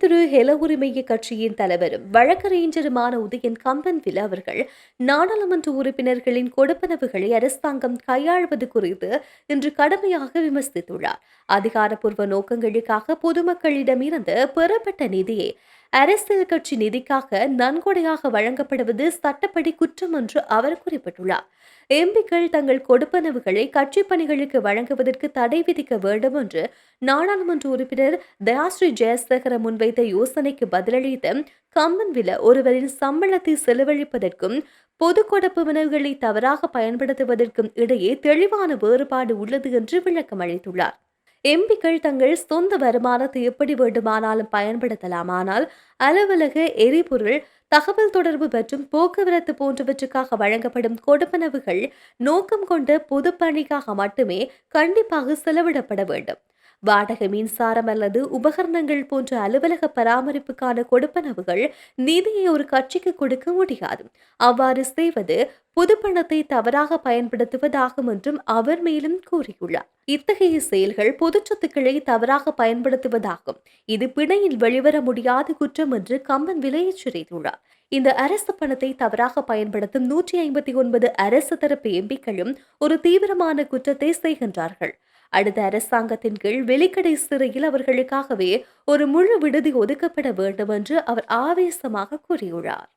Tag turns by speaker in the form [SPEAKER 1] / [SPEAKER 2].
[SPEAKER 1] எரிபொருள் ஹெல உரிமைய கட்சியின் தலைவரும் வழக்கறிஞருமான உதயன் கம்பன்வில் அவர்கள் நாடாளுமன்ற உறுப்பினர்களின் கொடுப்பனவுகளை அரசாங்கம் கையாள்வது குறித்து இன்று கடுமையாக விமர்சித்துள்ளார். அதிகாரப்பூர்வ நோக்கங்களுக்காக பொதுமக்களிடமிருந்து பெறப்பட்ட நிதியை அரசியல் கட்சி நிதிக்காக நன்கொடையாக வழங்கப்படுவது சட்டப்படி குற்றம் என்று அவர் குறிப்பிட்டுள்ளார். எம்பிக்கள் தங்கள் கொடுப்பனவுகளை கட்சி பணிகளுக்கு வழங்குவதற்கு தடை விதிக்க வேண்டும் என்று நாடாளுமன்ற உறுப்பினர் தயாஸ்ரீ ஜெயசேகர முன்வைத்த யோசனைக்கு பதிலளித்த கம்பன்வில ஒருவரின் சம்பளத்தை செலவழிப்பதற்கும் பொது கொடுப்பனவுகளை தவறாக பயன்படுத்துவதற்கும் இடையே தெளிவான வேறுபாடு உள்ளது என்று விளக்கம் அளித்துள்ளார். எம்பிக்கள் தங்கள் சொந்த வருமானத்தை எப்படி வேண்டுமானாலும் பயன்படுத்தலாம், ஆனால் அலுவலக எரிபொருள் தகவல் தொடர்பு மற்றும் போக்குவரத்து போன்றவற்றுக்காக வழங்கப்படும் கொடுப்பனவுகள் நோக்கம் கொண்ட பொதுப்பணிக்காக மட்டுமே கண்டிப்பாக செலவிடப்பட வேண்டும். வாடகை மின்சாரம் அல்லது உபகரணங்கள் போன்ற அலுவலக பராமரிப்புக்கான கொடுப்பனவுகள் நிதியை ஒரு கட்சிக்கு கொடுக்க முடியாது. அவ்வாறு செய்வது பொதுப்பணத்தை தவறாக பயன்படுத்துவதாகும் என்றும் அவர் மேலும் கூறியுள்ளார். இத்தகைய செயல்கள் பொது சொத்துக்களை தவறாக பயன்படுத்துவதாகும். இது பிணையில் வெளிவர முடியாத குற்றம் என்று கம்பன்விலை எச்சரித்துள்ளார். இந்த அரசு பணத்தை தவறாக பயன்படுத்தும் 159 அரசு தரப்பு எம்பிக்களும் ஒரு தீவிரமான குற்றத்தை செய்கின்றார்கள். அடுத்த அரசாங்கத்தின் கீழ் வெளிக்கடை சிறையில் அவர்களுக்காகவே ஒரு முழு விடுதி ஒதுக்கப்பட வேண்டும் என்று அவர் ஆவேசமாக கூறியுள்ளார்.